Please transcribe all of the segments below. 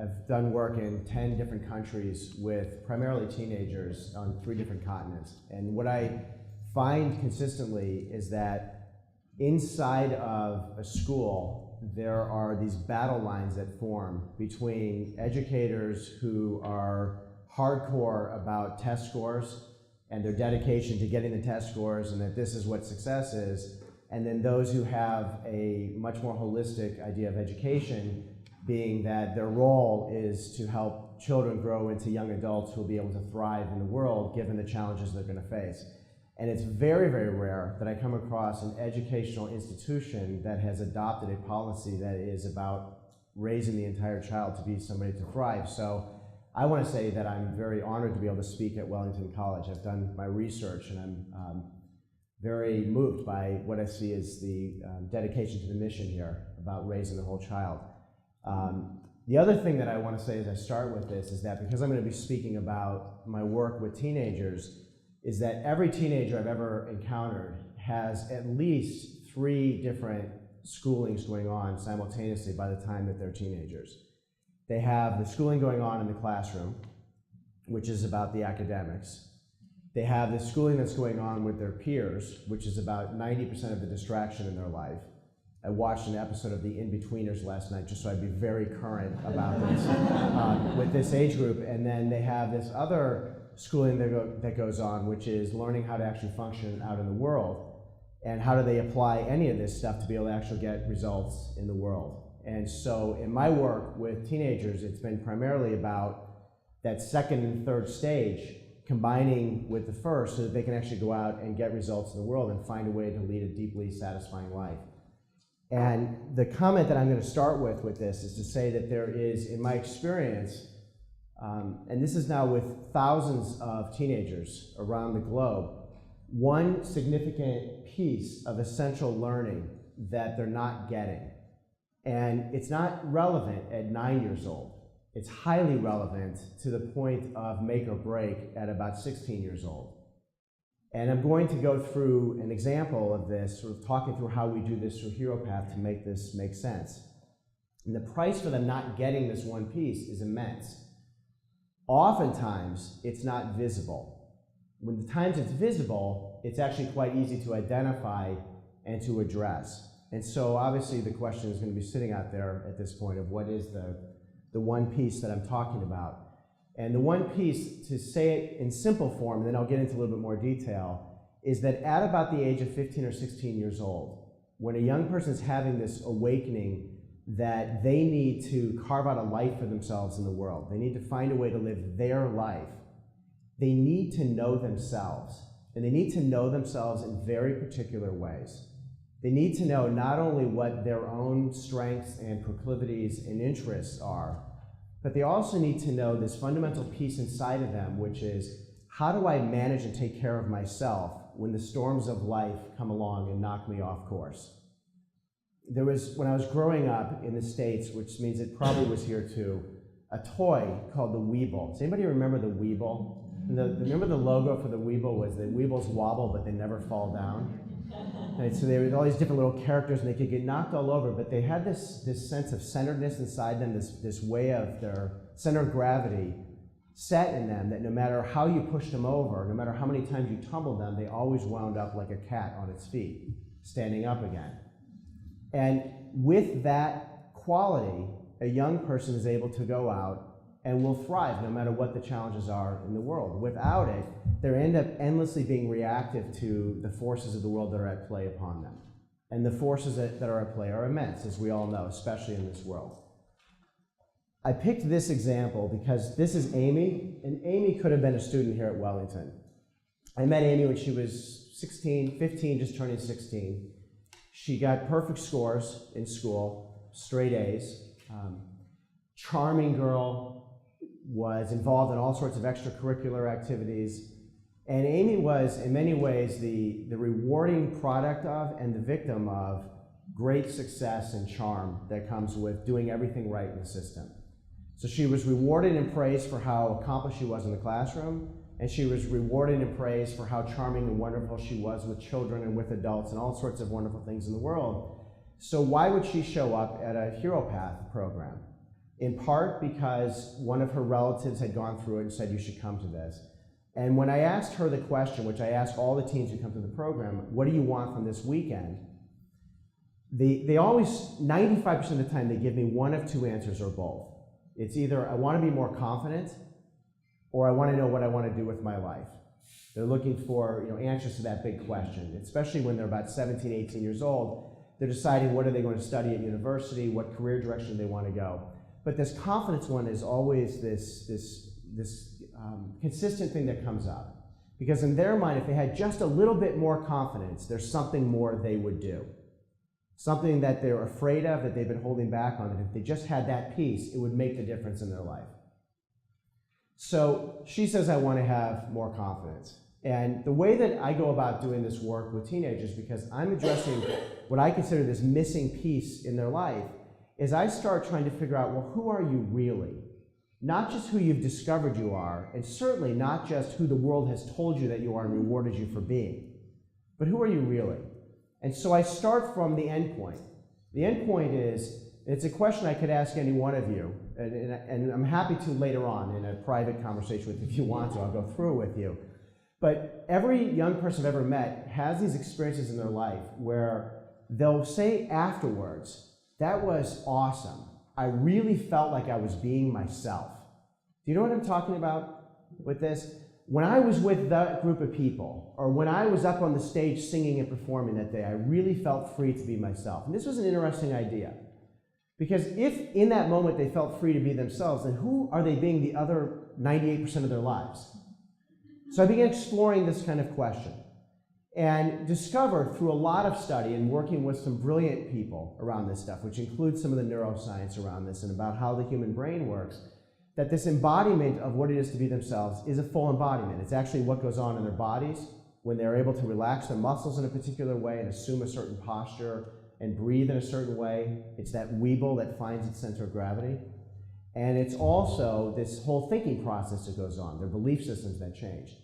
I've done work in 10 different countries with primarily teenagers on 3 different continents. And what I find consistently is that inside of a school, there are these battle lines that form between educators who are hardcore about test scores and their dedication to getting the test scores and that this is what success is, and then those who have a much more holistic idea of education, being that their role is to help children grow into young adults who will be able to thrive in the world given the challenges they're going to face. And it's very, very rare that I come across an educational institution that has adopted a policy that is about raising the entire child to be somebody to thrive. So I want to say that I'm very honored to be able to speak at Wellington College. I've done my research and I'm very moved by what I see as the dedication to the mission here about raising the whole child. The other thing that I want to say as I start with this is that because I'm going to be speaking about my work with teenagers, is that every teenager I've ever encountered has at least 3 different schoolings going on simultaneously by the time that they're teenagers. They have the schooling going on in the classroom, which is about the academics. They have the schooling that's going on with their peers, which is about 90% of the distraction in their life. I watched an episode of The In-Betweeners last night just so I'd be very current about this with this age group. And then they have this other schooling that goes on, which is learning how to actually function out in the world and how do they apply any of this stuff to be able to actually get results in the world. And so in my work with teenagers, it's been primarily about that second and third stage combining with the first so that they can actually go out and get results in the world and find a way to lead a deeply satisfying life. And the comment that I'm going to start with this is to say that there is, in my experience, and this is now with thousands of teenagers around the globe, one significant piece of essential learning that they're not getting. And it's not relevant at 9 years old. It's highly relevant to the point of make or break at about 16 years old. And I'm going to go through an example of this, sort of talking through how we do this through HeroPath to make this make sense. And the price for them not getting this one piece is immense. Oftentimes, it's not visible. When the times it's visible, it's actually quite easy to identify and to address. And so obviously the question is going to be sitting out there at this point of what is the one piece that I'm talking about. And the one piece, to say it in simple form, and then I'll get into a little bit more detail, is that at about the age of 15 or 16 years old, when a young person is having this awakening that they need to carve out a life for themselves in the world, they need to find a way to live their life, they need to know themselves. And they need to know themselves in very particular ways. They need to know not only what their own strengths and proclivities and interests are, but they also need to know this fundamental piece inside of them, which is, how do I manage and take care of myself when the storms of life come along and knock me off course? There was, when I was growing up in the States, which means it probably was here too, a toy called the Weeble. Does anybody remember the Weeble? Remember the logo for the Weeble was the Weebles wobble, but they never fall down? And so there were all these different little characters, and they could get knocked all over, but they had this sense of centeredness inside them, this way of their center of gravity set in them, that no matter how you pushed them over, no matter how many times you tumbled them, they always wound up like a cat on its feet, standing up again. And with that quality, a young person is able to go out and will thrive no matter what the challenges are in the world. Without it, they end up endlessly being reactive to the forces of the world that are at play upon them. And the forces that are at play are immense, as we all know, especially in this world. I picked this example because this is Amy, and Amy could have been a student here at Wellington. I met Amy when she was 16, 15, just turning 16. She got perfect scores in school, straight A's. Charming girl, was involved in all sorts of extracurricular activities. And Amy was, in many ways, the rewarding product of and the victim of great success and charm that comes with doing everything right in the system. So she was rewarded and praised for how accomplished she was in the classroom, and she was rewarded and praised for how charming and wonderful she was with children and with adults and all sorts of wonderful things in the world. So why would she show up at a HeroPath program? in part because one of her relatives had gone through it and said, you should come to this. And when I asked her the question, which I ask all the teens who come to the program, what do you want from this weekend? They always, 95% of the time, they give me one of two answers or both. It's either I want to be more confident or I want to know what I want to do with my life. They're looking for answers to that big question, especially when they're about 17, 18 years old. They're deciding what are they going to study at university, what career direction they want to go. But this confidence one is always this consistent thing that comes up. Because in their mind, if they had just a little bit more confidence, there's something more they would do. Something that they're afraid of, that they've been holding back on, that if they just had that piece, it would make the difference in their life. So she says, I want to have more confidence. And the way that I go about doing this work with teenagers, because I'm addressing what I consider this missing piece in their life, is I start trying to figure out, well, who are you really? Not just who you've discovered you are, and certainly not just who the world has told you that you are and rewarded you for being, but who are you really? And so I start from the end point. The end point is, it's a question I could ask any one of you, and I'm happy to later on in a private conversation with you if you want to. I'll go through it with you. But every young person I've ever met has these experiences in their life where they'll say afterwards, that was awesome. I really felt like I was being myself. Do you know what I'm talking about with this? When I was with that group of people, or when I was up on the stage singing and performing that day, I really felt free to be myself. And this was an interesting idea. Because if in that moment they felt free to be themselves, then who are they being the other 98% of their lives? So I began exploring this kind of question and discovered through a lot of study and working with some brilliant people around this stuff, which includes some of the neuroscience around this and about how the human brain works, that this embodiment of what it is to be themselves is a full embodiment. It's actually what goes on in their bodies when they're able to relax their muscles in a particular way and assume a certain posture and breathe in a certain way. It's that weeble that finds its center of gravity. And it's also this whole thinking process that goes on, their belief systems that change.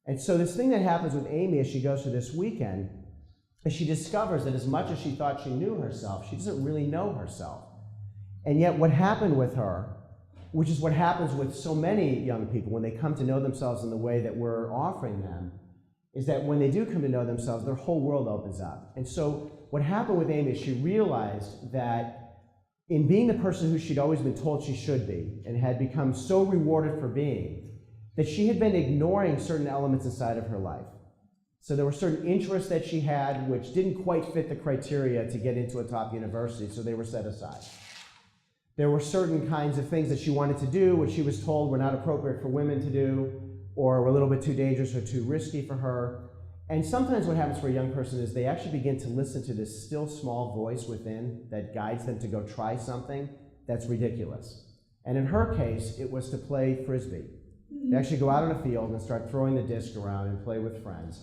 And so this thing that happens with Amy as she goes through this weekend is she discovers that as much as she thought she knew herself, she doesn't really know herself. And yet what happened with her, which is what happens with so many young people when they come to know themselves in the way that we're offering them, is that when they do come to know themselves, their whole world opens up. And so what happened with Amy is she realized that in being the person who she'd always been told she should be and had become so rewarded for being, that she had been ignoring certain elements inside of her life. So there were certain interests that she had which didn't quite fit the criteria to get into a top university, so they were set aside. There were certain kinds of things that she wanted to do which she was told were not appropriate for women to do, or were a little bit too dangerous or too risky for her. And sometimes what happens for a young person is they actually begin to listen to this still small voice within that guides them to go try something that's ridiculous. And in her case, it was to play Frisbee. They actually go out on a field and start throwing the disc around and play with friends.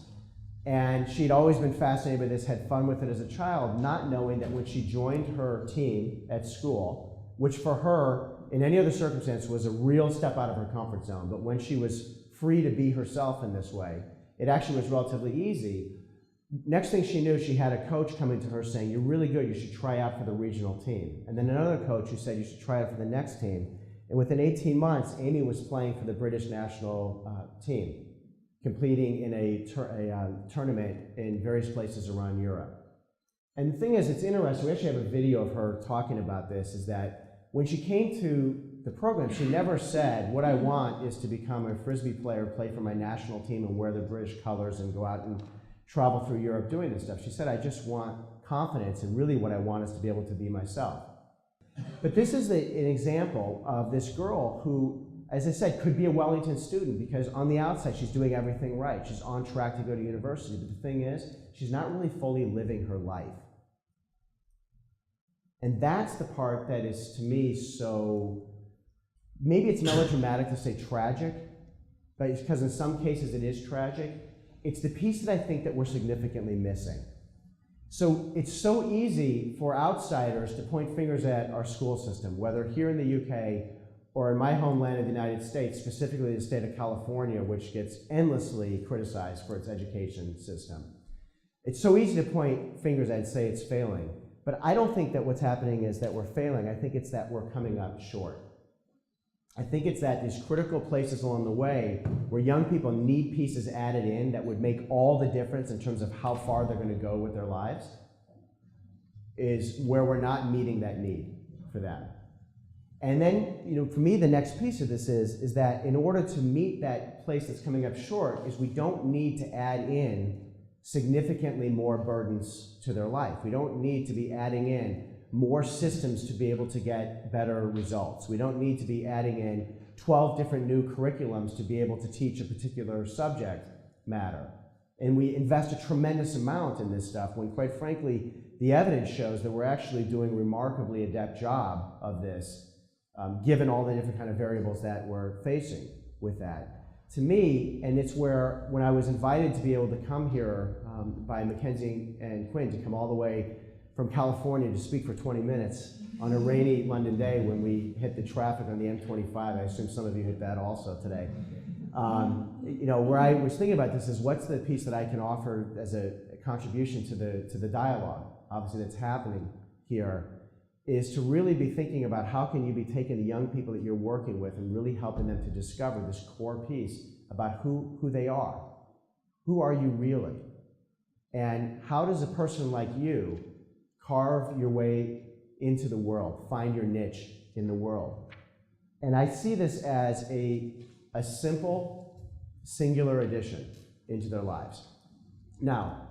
And she'd always been fascinated by this, had fun with it as a child, not knowing that when she joined her team at school, which for her, in any other circumstance, was a real step out of her comfort zone, but when she was free to be herself in this way, it actually was relatively easy. Next thing she knew, she had a coach coming to her saying, you're really good, you should try out for the regional team. And then another coach who said you should try out for the next team. And within 18 months, Amy was playing for the British national team, competing in a tournament in various places around Europe. And the thing is, it's interesting, we actually have a video of her talking about this, is that when she came to the program, she never said, what I want is to become a Frisbee player, play for my national team and wear the British colors and go out and travel through Europe doing this stuff. She said, I just want confidence, and really what I want is to be able to be myself. But this is an example of this girl who, as I said, could be a Wellington student because on the outside she's doing everything right. She's on track to go to university, but the thing is, she's not really fully living her life. And that's the part that is, to me, so, maybe it's melodramatic to say tragic, but it's because in some cases it is tragic. It's the piece that I think that we're significantly missing. So it's so easy for outsiders to point fingers at our school system, whether here in the UK or in my homeland of the United States, specifically the state of California, which gets endlessly criticized for its education system. It's so easy to point fingers at and say it's failing. But I don't think that what's happening is that we're failing. I think it's that we're coming up short. I think it's that these critical places along the way where young people need pieces added in that would make all the difference in terms of how far they're going to go with their lives is where we're not meeting that need for them. And then, for me, the next piece of this is that in order to meet that place that's coming up short is we don't need to add in significantly more burdens to their life. We don't need to be adding in more systems to be able to get better results. We don't need to be adding in 12 different new curriculums to be able to teach a particular subject matter. And we invest a tremendous amount in this stuff when, quite frankly, the evidence shows that we're actually doing a remarkably adept job of this, given all the different kind of variables that we're facing with that. To me, and it's where, when I was invited to be able to come here by Mackenzie and Quinn, to come all the way from California to speak for 20 minutes on a rainy London day when we hit the traffic on the M25, I assume some of you hit that also today. Where I was thinking about this is what's the piece that I can offer as a contribution to the dialogue, obviously, that's happening here, is to really be thinking about how can you be taking the young people that you're working with and really helping them to discover this core piece about who they are. Who are you really? And how does a person like you carve your way into the world, find your niche in the world? And I see this as a simple, singular addition into their lives. Now,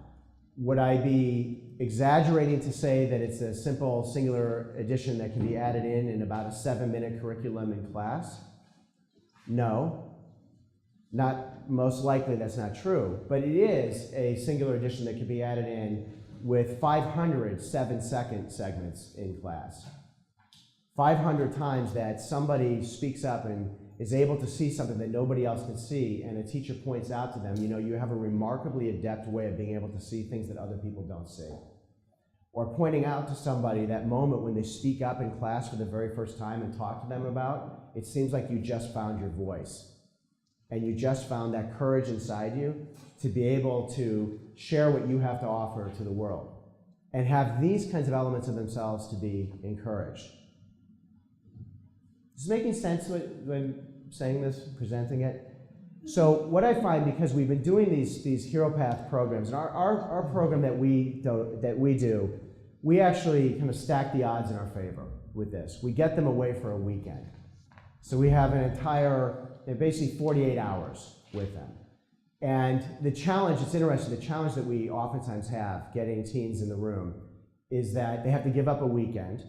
would I be exaggerating to say that it's a simple, singular addition that can be added in about a 7-minute curriculum in class? No. Most likely that's not true, but it is a singular addition that can be added in with 500 7-second segments in class. 500 times that somebody speaks up and is able to see something that nobody else can see, and a teacher points out to them, you have a remarkably adept way of being able to see things that other people don't see. Or pointing out to somebody that moment when they speak up in class for the very first time and talk to them about, it seems like you just found your voice. And you just found that courage inside you to be able to share what you have to offer to the world. And have these kinds of elements of themselves to be encouraged. Is this making sense when saying this, presenting it? So what I find, because we've been doing these HeroPath programs, and our program that we do, we actually kind of stack the odds in our favor with this. We get them away for a weekend. So we have an entire, basically 48 hours with them. And the challenge, it's interesting, the challenge that we oftentimes have getting teens in the room is that they have to give up a weekend,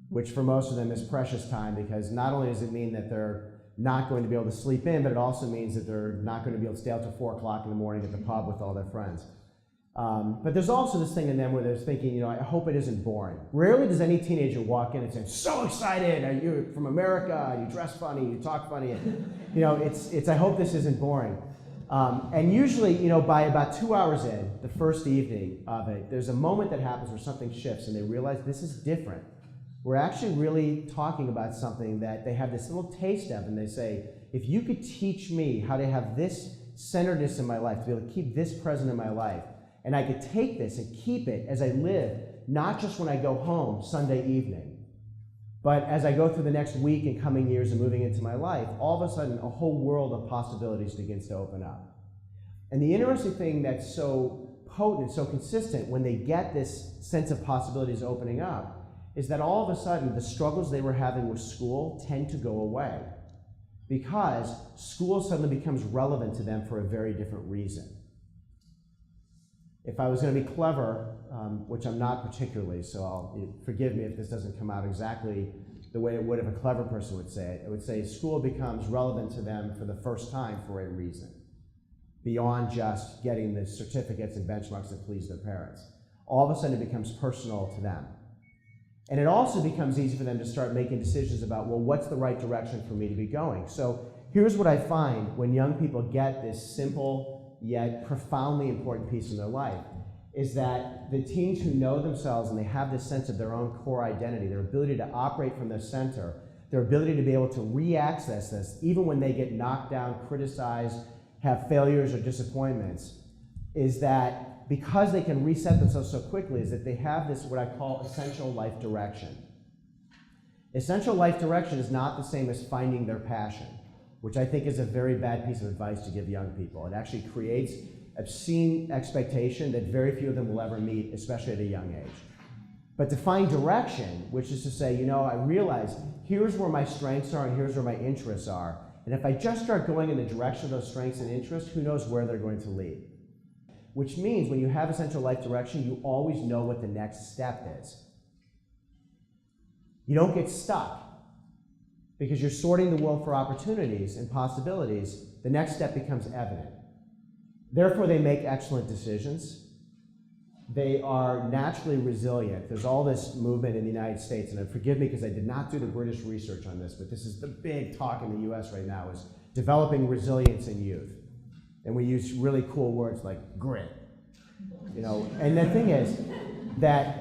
which for most of them is precious time, because not only does it mean that they're not going to be able to sleep in, but it also means that they're not going to be able to stay out till 4 o'clock in the morning at the pub with all their friends. But there's also this thing in them where they're thinking, I hope it isn't boring. Rarely does any teenager walk in and say, so excited, are you from America, you dress funny, you talk funny. It's I hope this isn't boring. And usually, by about 2 hours in, the first evening of it, there's a moment that happens where something shifts and they realize this is different. We're actually really talking about something that they have this little taste of, and they say, if you could teach me how to have this centeredness in my life, to be able to keep this present in my life, and I could take this and keep it as I live, not just when I go home Sunday evening, but as I go through the next week and coming years and moving into my life, all of a sudden a whole world of possibilities begins to open up. And the interesting thing that's so potent, so consistent when they get this sense of possibilities opening up, is that all of a sudden the struggles they were having with school tend to go away, because school suddenly becomes relevant to them for a very different reason. If I was going to be clever, which I'm not particularly, so forgive me if this doesn't come out exactly the way it would if a clever person would say it, I would say school becomes relevant to them for the first time for a reason, beyond just getting the certificates and benchmarks that please their parents. All of a sudden it becomes personal to them. And it also becomes easy for them to start making decisions about, well, what's the right direction for me to be going? So here's what I find when young people get this simple yet profoundly important piece in their life, is that the teens who know themselves and they have this sense of their own core identity, their ability to operate from their center, their ability to be able to re-access this, even when they get knocked down, criticized, have failures or disappointments, is that because they can reset themselves so quickly, is that they have this, what I call essential life direction. Essential life direction is not the same as finding their passion, which I think is a very bad piece of advice to give young people. It actually creates obscene expectation that very few of them will ever meet, especially at a young age. But to find direction, which is to say, you know, I realize here's where my strengths are and here's where my interests are. And if I just start going in the direction of those strengths and interests, who knows where they're going to lead. Which means when you have essential life direction, you always know what the next step is. You don't get stuck because you're sorting the world for opportunities and possibilities. The next step becomes evident. Therefore, they make excellent decisions. They are naturally resilient. There's all this movement in the United States, and forgive me because I did not do the British research on this, but this is the big talk in the US right now, is developing resilience in youth. And we use really cool words like grit. You know, and the thing is that,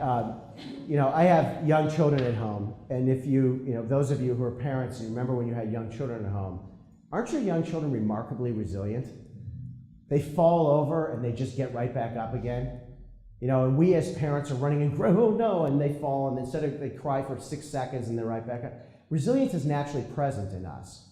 you know, I have young children at home, and if you know, those of you who are parents, you remember when you had young children at home, aren't your young children remarkably resilient? They fall over and they just get right back up again. You know, and we as parents are running and oh no, and they fall, and instead of they cry for 6 seconds and they're right back up. Resilience is naturally present in us.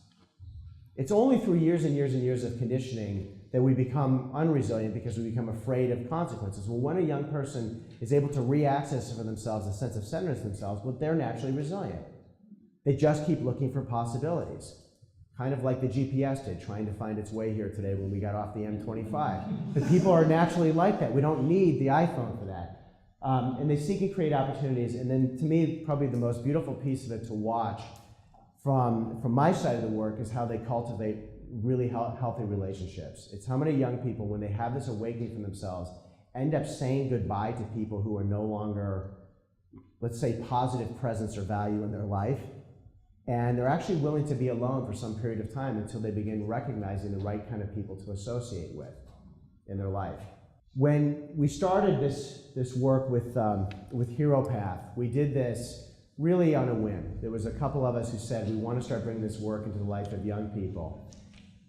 It's only through years and years and years of conditioning that we become unresilient because we become afraid of consequences. Well, when a young person is able to re-access for themselves a sense of centeredness themselves, well, they're naturally resilient. They just keep looking for possibilities. Kind of like the GPS did, trying to find its way here today when we got off the M25. But people are naturally like that. We don't need the iPhone for that. And they seek and create opportunities. And then to me, probably the most beautiful piece of it to watch from my side of the work is how they cultivate really healthy relationships. It's how many young people, when they have this awakening from themselves, end up saying goodbye to people who are no longer, let's say, positive presence or value in their life. And they're actually willing to be alone for some period of time until they begin recognizing the right kind of people to associate with in their life. When we started this work with HeroPath, we did this really on a whim. There was a couple of us who said, we want to start bringing this work into the life of young people.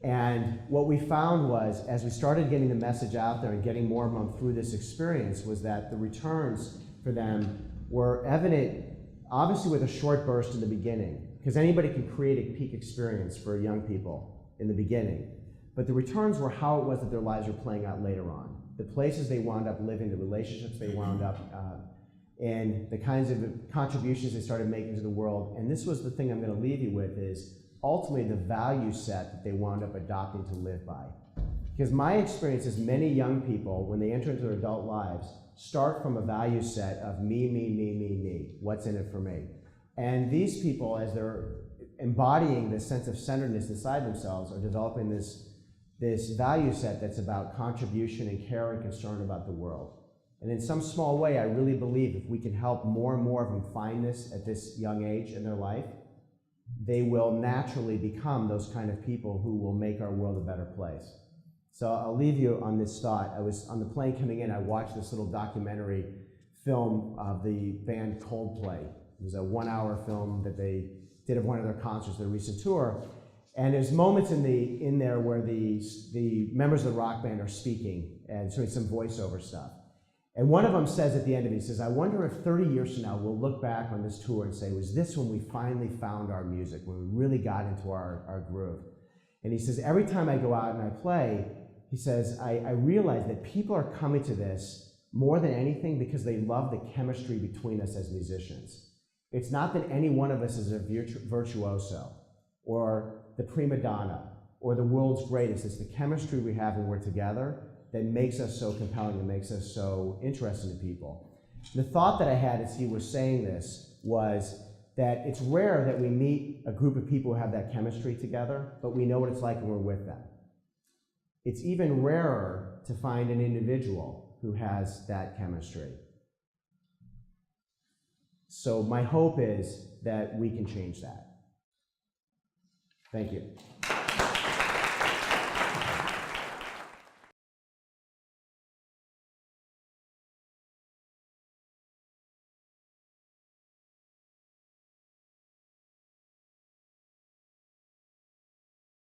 And what we found was, as we started getting the message out there and getting more of them through this experience, was that the returns for them were evident, obviously with a short burst in the beginning, because anybody can create a peak experience for young people in the beginning. But the returns were how it was that their lives were playing out later on. The places they wound up living, the relationships they wound up and the kinds of contributions they started making to the world. And this was the thing I'm going to leave you with, is ultimately the value set that they wound up adopting to live by. Because my experience is many young people, when they enter into their adult lives, start from a value set of me, me, me, me, me. What's in it for me? And these people, as they're embodying this sense of centeredness inside themselves, are developing this value set that's about contribution and care and concern about the world. And in some small way, I really believe if we can help more and more of them find this at this young age in their life, they will naturally become those kind of people who will make our world a better place. So I'll leave you on this thought. I was on the plane coming in, I watched this little documentary film of the band Coldplay. It was a 1-hour film that they did of one of their concerts, their recent tour. And there's moments in there where the members of the rock band are speaking and doing some voiceover stuff. And one of them says at the end of it, he says, I wonder if 30 years from now we'll look back on this tour and say, was this when we finally found our music, when we really got into our groove? And he says, every time I go out and I play, he says, I realize that people are coming to this more than anything because they love the chemistry between us as musicians. It's not that any one of us is a virtuoso or the prima donna or the world's greatest. It's the chemistry we have when we're together that makes us so compelling and makes us so interesting to people. The thought that I had as he was saying this was that it's rare that we meet a group of people who have that chemistry together, but we know what it's like when we're with them. It's even rarer to find an individual who has that chemistry. So my hope is that we can change that. Thank you.